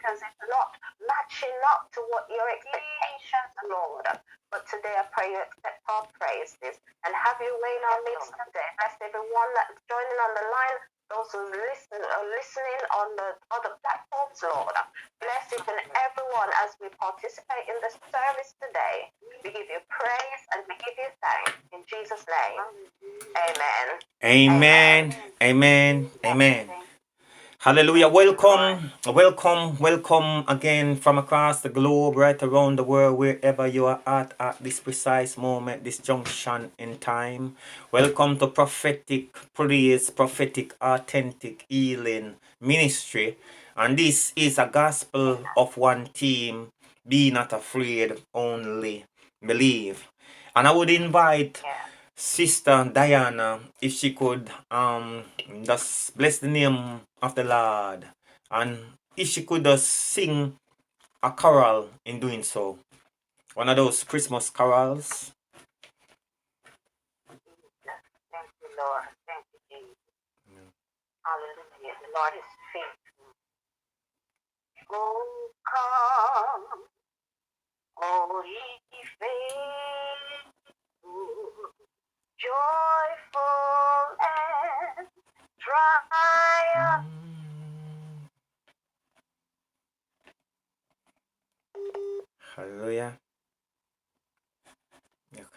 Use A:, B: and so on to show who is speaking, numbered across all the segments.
A: because it's not matching up to what your expectations, Lord. But today I pray you accept our praises and have your way in our midst today. Bless everyone that's joining on the line, those who are listening on the other platforms, Lord. Bless each and everyone as we participate in the service today. We give you praise and we give you thanks. In Jesus' name, amen.
B: Amen. Amen. Amen. Hallelujah. Welcome again from across the globe, right around the world, wherever you are at this precise moment, this junction in time. Welcome to Prophetic Praise, Prophetic Authentic Healing Ministry. And this is a gospel of one team. Be not afraid, only believe. And I would invite Sister Diana, if she could just bless the name of the Lord, and if she could just sing a choral in doing so, one of those Christmas carols.
A: Thank you, Lord. Thank you, Jesus. Hallelujah. The Lord is faithful. Oh, come, oh, ye faithful, joyful and triumph.
B: Hallelujah.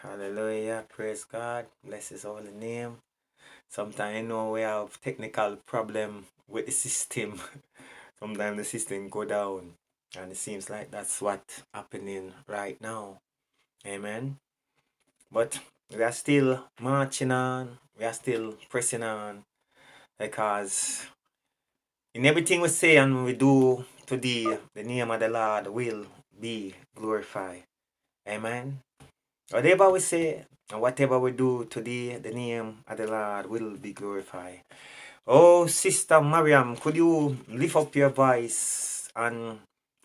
B: Hallelujah. Praise God. Bless his holy name. Sometimes I know we have technical problem with the system. Sometimes the system go down. And it seems like that's what's happening right now. Amen. But we are still marching on. We are still pressing on. Because in everything we say and we do today, the name of the Lord will be glorified. Amen. Whatever we say and whatever we do today, the name of the Lord will be glorified. Oh, Sister Mariam, could you lift up your voice and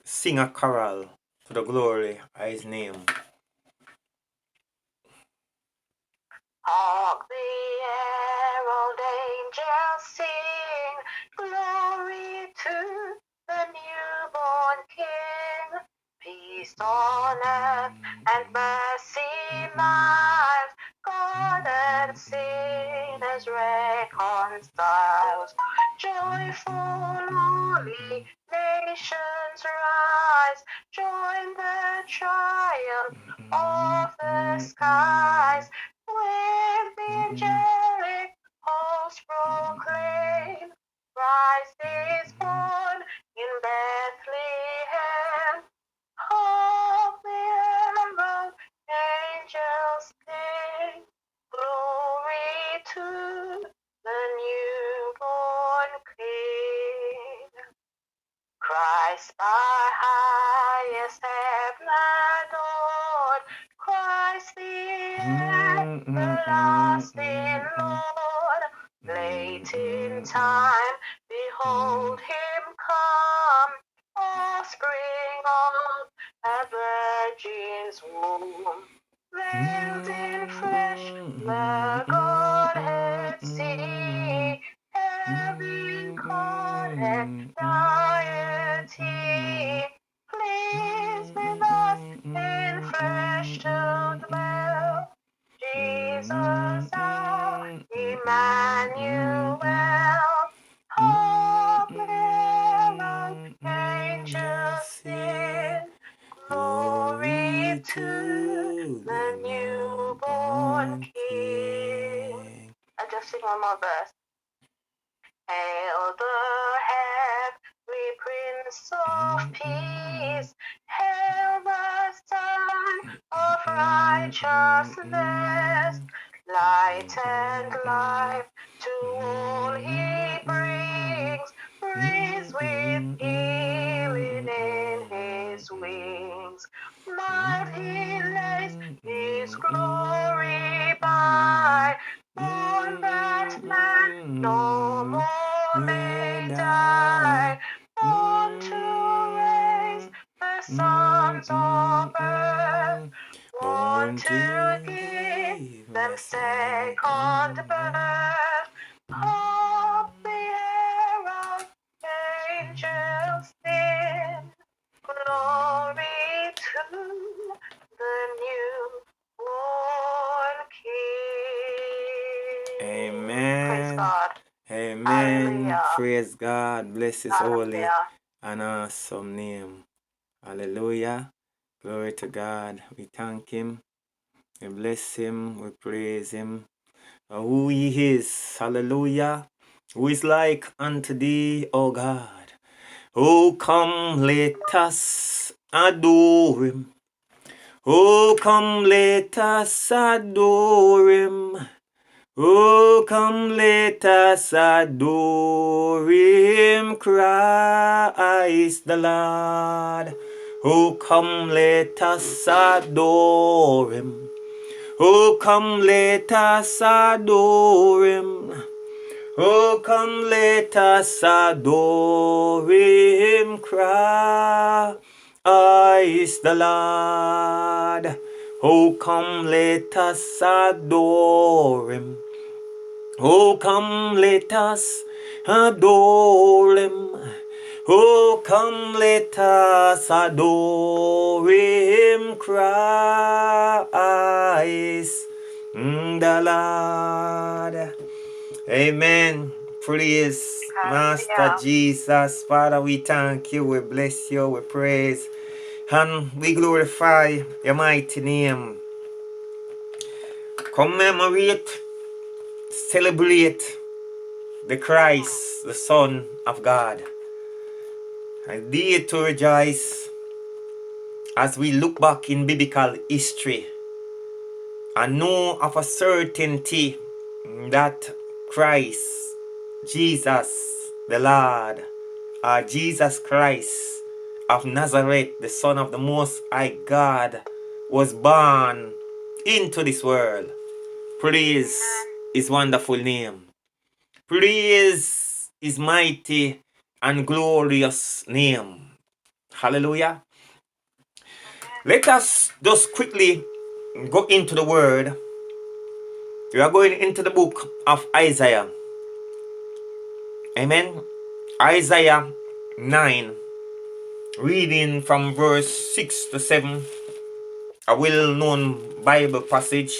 B: sing a choral to the glory of his name?
A: Hark the herald angels sing, glory to the newborn King. Peace on earth and mercy mild, God and sinners reconciled. Joyful holy nations rise, join the triumph of the skies. With the angelic host proclaim, Christ is born in Bethlehem. Hark the herald angels sing, glory to the newborn King. Christ by highest heaven adored, Christ the everlasting Lord. Late in time, behold him come, offspring of a virgin's womb. Veiled in flesh, the Godhead see, heaven incarnate deity, pleased with us in flesh to dwell. Jesus our Emmanuel, hark the herald angels sing, glory to the newborn King. I just sing one more verse. Hail the heavenly Prince of Peace, hail the Son of Righteousness, light and life to all he brings, breathes with healing in his wings. Mild he lays his glory by, born that man no more may die, born to raise the sons of earth, born to give them second birth. Hark the herald angels sing,
B: praise God. Bless His holy
A: Hallelujah.
B: and awesome name. Hallelujah. Glory to God. We thank Him. We bless Him. We praise Him. Who He is. Hallelujah. Who is like unto Thee, O God. Oh, come, let us adore Him. Oh, come, let us adore Him. Oh, come, let us adore Him, Christ the Lord. Oh, come, let us adore Him. Oh, come, let us adore Him. Oh, come, let us adore Him, Christ the Lord. Oh, come, let us adore Him. Oh, come, let us adore Him. Oh, come, let us adore Him, Christ the Lord. Amen. Praise Master
A: Hallelujah.
B: Jesus. Father, we thank you, we bless you, we praise, and we glorify your mighty name. Commemorate, celebrate the Christ, the Son of God. I dare to rejoice as we look back in biblical history and know of a certainty that Christ, Jesus, the Lord, Jesus Christ of Nazareth, the Son of the Most High God, was born into this world. Praise His wonderful name. Praise His mighty and glorious name. Hallelujah. Let us just quickly go into the word. We are going into the book of Isaiah. Amen. Isaiah 9, reading from verse 6 to 7. A well-known Bible passage.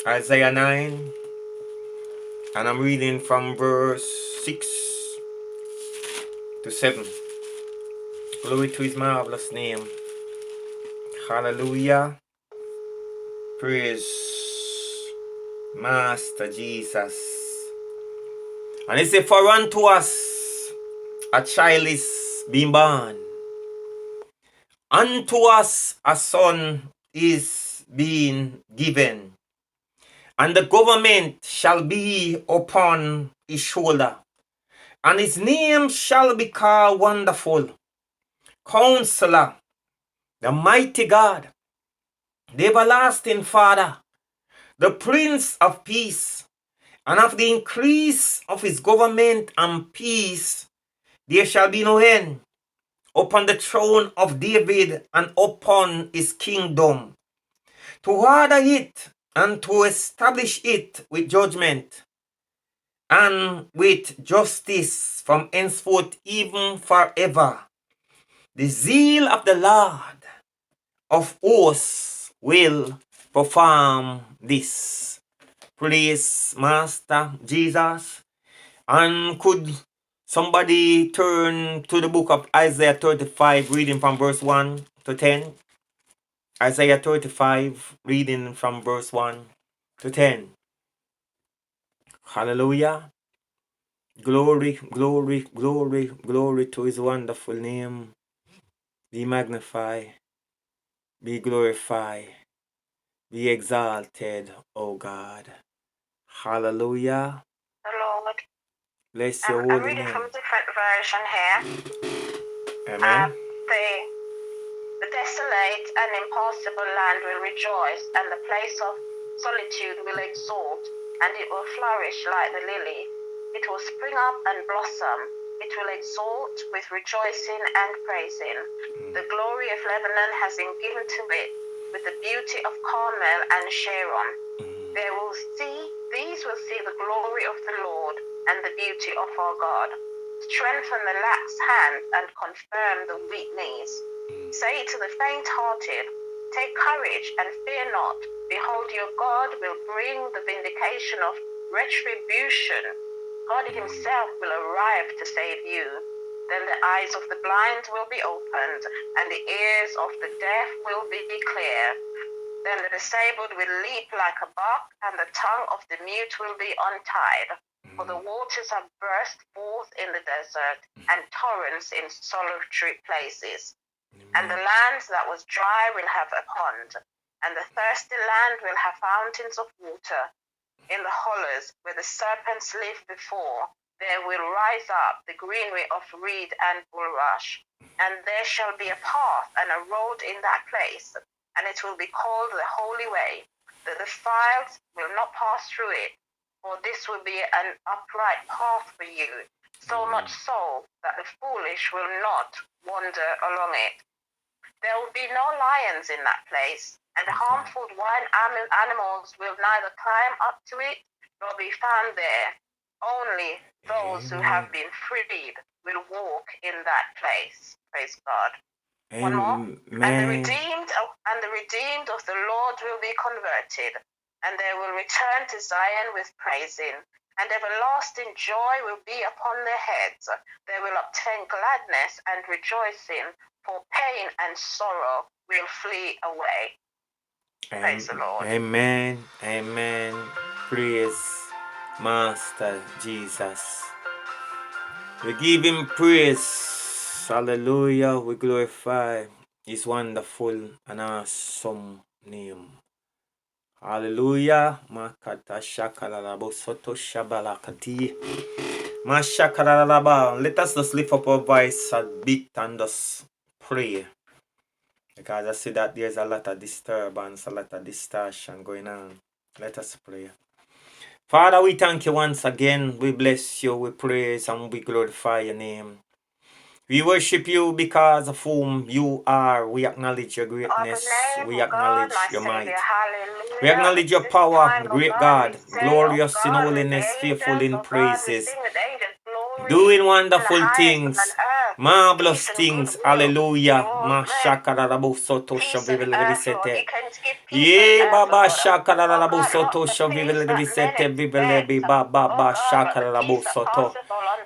B: Isaiah 9. And I'm reading from verse 6 to 7. Glory to His marvelous name. Hallelujah. Praise Master Jesus. And it says, for unto us a child is being born. Unto us a son is being given. And the government shall be upon his shoulder. And his name shall be called Wonderful, Counselor, the Mighty God, the Everlasting Father, the Prince of Peace. And of the increase of his government and peace there shall be no end, upon the throne of David and upon his kingdom, to order it and to establish it with judgment and with justice from henceforth even forever. The zeal of the Lord of hosts will perform this. Praise Master Jesus. And could somebody turn to the book of Isaiah 35, reading from verse 1 to 10? Isaiah 35, reading from verse 1 to 10. Hallelujah. Glory, glory, glory, glory to His wonderful name. Be magnified, be glorified, be exalted, O God. Hallelujah.
A: The Lord.
B: Bless your
A: I'm
B: holy
A: reading
B: name.
A: from a different version here.
B: Amen.
A: The desolate and impassable land will rejoice, and the place of solitude will exult, and it will flourish like the lily. It will spring up and blossom. It will exult with rejoicing and praising. The glory of Lebanon has been given to it, with the beauty of Carmel and Sharon. These will see the glory of the Lord and the beauty of our God. Strengthen the lax hand and confirm the weak knees. Say to the faint-hearted, take courage and fear not. Behold, your God will bring the vindication of retribution. God himself will arrive to save you. Then the eyes of the blind will be opened, and the ears of the deaf will be clear. Then the disabled will leap like a buck, and the tongue of the mute will be untied. For the waters have burst forth in the desert, and torrents in solitary places. And the land that was dry will have a pond, and the thirsty land will have fountains of water. In the hollows where the serpents lived before, there will rise up the greenery of reed and bulrush, and there shall be a path and a road in that place, and it will be called the Holy Way. The defiled will not pass through it, for this will be an upright path for you, so much so that the foolish will not wander along it. There will be no lions in that place, and harmful wild animals will neither climb up to it nor be found there. Only those who have been freed will walk in that place. Praise God. One more. And the redeemed of the Lord will be converted, and they will return to Zion with praising, and everlasting joy will be upon their heads. They will obtain gladness and rejoicing, for pain and sorrow will flee away. Praise the Lord.
B: Amen. Amen. Praise Master Jesus. We give him praise. Hallelujah. We glorify his wonderful and awesome name. Hallelujah. Makata shakarabo soto shabalakati. Mashakaralaba. Let us just lift up our voice a bit and just pray. Because I see that there's a lot of disturbance, a lot of distortion going on. Let us pray. Father, we thank you once again. We bless you, we praise, and we glorify your name. We worship you because of whom you are. We acknowledge your greatness. We acknowledge your might. We acknowledge your power, great God, glorious in holiness, fearful in praises, doing wonderful things, marvelous things. Hallelujah. Mashakarabo soto shavivelebisete. Ye baba shakarabo soto shavivelebisete bibelebi baba shakarabo soto.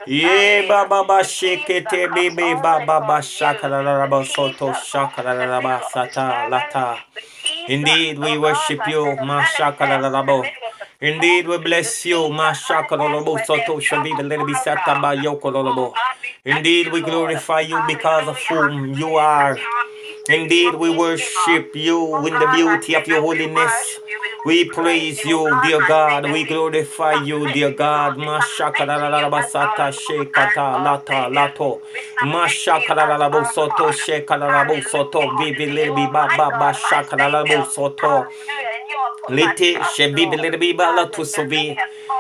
B: Ye baba shekete bibi baba shakarabo soto shakarabo sata lata. Indeed, we worship you, Mashakarabo. Indeed, we bless you, Mashakarabo Soto Shaviva Lebisata by Yokololobo. Indeed, we glorify you because of whom you are. Indeed, we worship you in the beauty of your holiness. We praise you, dear God. We glorify you, dear God. Mashakarabasata shekata lata lato. Mashakarabo soto shekarabo soto. Vivilebi baba shakarabo soto. Lete shebibilibiba latusovi.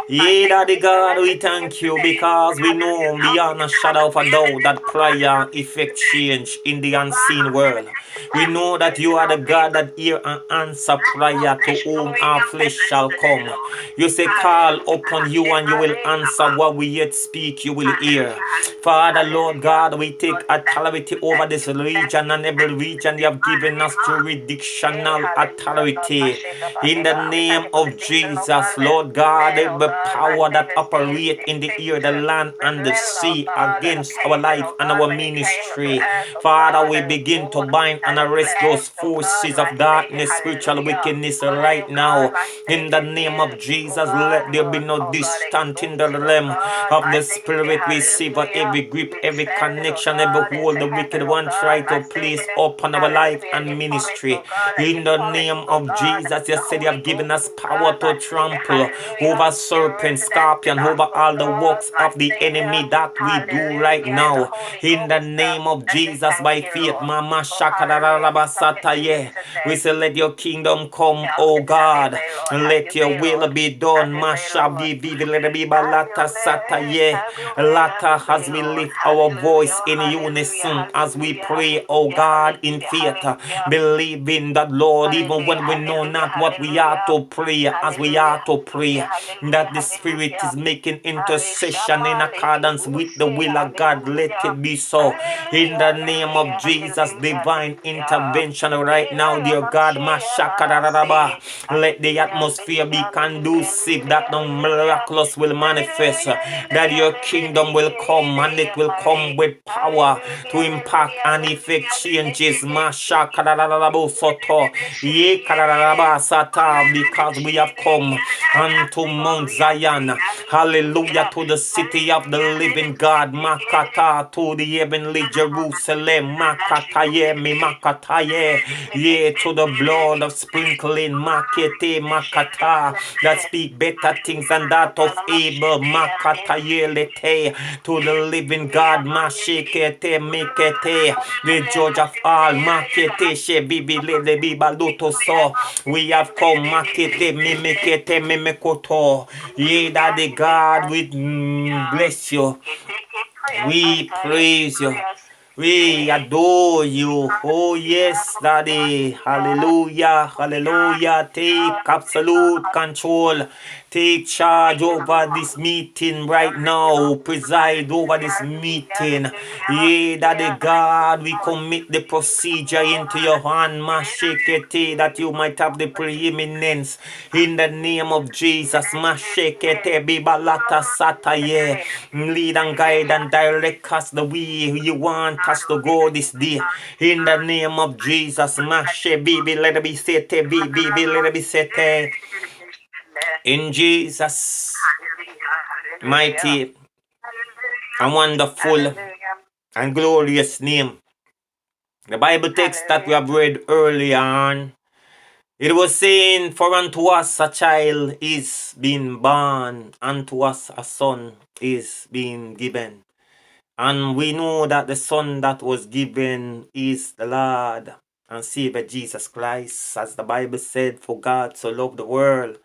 B: Yea, Daddy God, we thank you because we know beyond a shadow of a doubt that prayer effect change in the unseen world. We know that you are the God that hear and answer prayer to whom our flesh shall come. You say, call upon you and you will answer what we yet speak, you will hear. Father, Lord God, we take authority over this region and every region you have given us jurisdictional authority. In the name of Jesus, Lord God, every power that operate in the air, the land, and the sea against our life and our ministry. Father, we begin to bind and arrest those forces of darkness, spiritual wickedness right now. In the name of Jesus, let there be no distance in the realm of the spirit. We sever every grip, every connection, every hold the wicked one try to place upon our life and ministry. In the name of Jesus, you said you have given us power to trample over serpents, scorpion, over all the works of the enemy that we do right now. In the name of Jesus, by faith, Mama Shakarabasataye, we say, let your kingdom come, O God, and let your will be done. Masha Bibibalata Sataye, Lata, as we lift our voice in unison, as we pray, O God, in faith, believing that, Lord, even when we know not what we are to pray, as we are to pray, that the Spirit is making intercession in accordance with the will of God. Let it be so. In the name of Jesus, divine intervention right now, dear God. Mashakadaraba. Let the atmosphere be conducive that the miraculous will manifest, that your kingdom will come and it will come with power to impact and effect changes. Mashakadarabo soto. Ye kadaraba sata, because we have come unto Mount Zion. Hallelujah, to the city of the living God. Makata, to the heavenly Jerusalem. Makataye, mi makataye. Ye, to the blood of sprinkling. Makete, makata, that speak better things than that of Abel. Makataye lete, to the living God. Mashekete, mekete, the judge of all. Makete, shebibi lele bibaluto so. We have come. Makete, mimekete, mimekoto. Ye, Daddy God, we bless you. We praise you. We adore you. Oh, yes, Daddy. Hallelujah. Hallelujah. Take absolute control. Take charge over this meeting right now. Preside over this meeting. Yeah, Daddy God, we commit the procedure into your hand. Mashekete, that you might have the preeminence. In the name of Jesus. Mashekete, bibalata sataye. Lead and guide and direct us the way you want us to go this day. In the name of Jesus. Mashe bibi let it be sete, bibi let it be sete. In Jesus' mighty and wonderful and glorious name. The Bible text that we have read earlier on, it was saying, for unto us a child is being born, unto us a son is being given. And we know that the son that was given is the Lord and Savior Jesus Christ. As the Bible said, for God so loved the world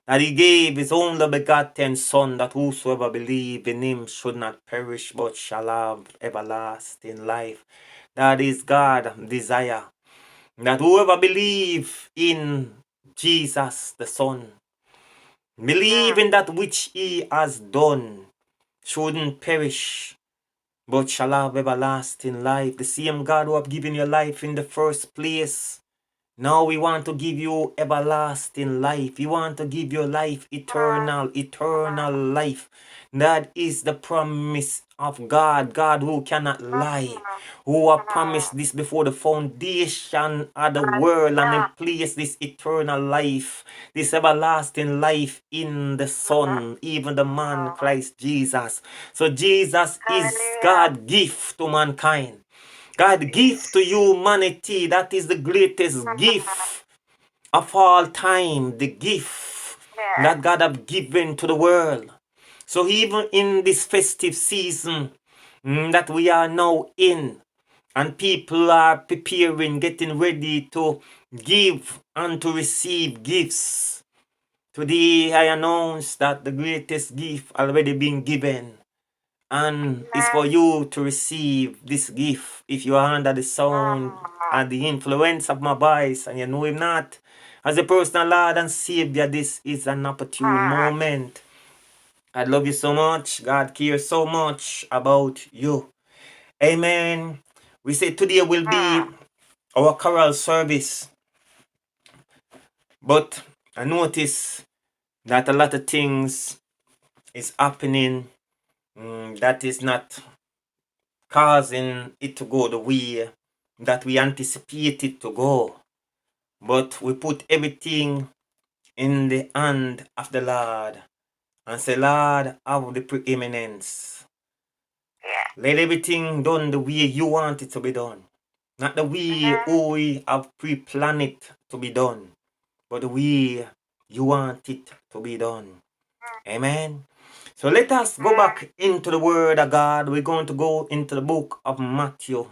B: that he gave his only begotten Son, that whosoever believe in him should not perish but shall have everlasting life. That is God's desire. That whoever believe in Jesus the Son, believe in that which he has done, shouldn't perish but shall have everlasting life. The same God who have given you life in the first place, now we want to give you everlasting life. We want to give you life, eternal life. That is the promise of God. God who cannot lie. Who have promised this before the foundation of the world and then placed this eternal life, this everlasting life in the Son, even the man Christ Jesus. So Jesus is God's gift to mankind. God gives to humanity. That is the greatest gift of all time. The gift that God have given to the world. So even in this festive season that we are now in, and people are preparing, getting ready to give and to receive gifts. Today I announce that the greatest gift already been given. And it's for you to receive this gift. If you are under the sound and the influence of my voice and you know him not as a personal Lord and Savior, this is an opportune moment. I love you so much. God cares so much about you. Amen. We say today will be our choral service. But I notice that a lot of things is happening that is not causing it to go the way that we anticipate it to go. But we put everything in the hand of the Lord and say, Lord, have the preeminence. Let everything done the way you want it to be done. Not the way we have pre-planned it to be done, but the way you want it to be done. Amen. So let us go back into the Word of God. We're going to go into the book of Matthew.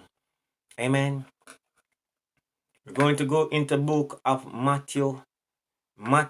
B: Amen. We're going to go into the book of Matthew.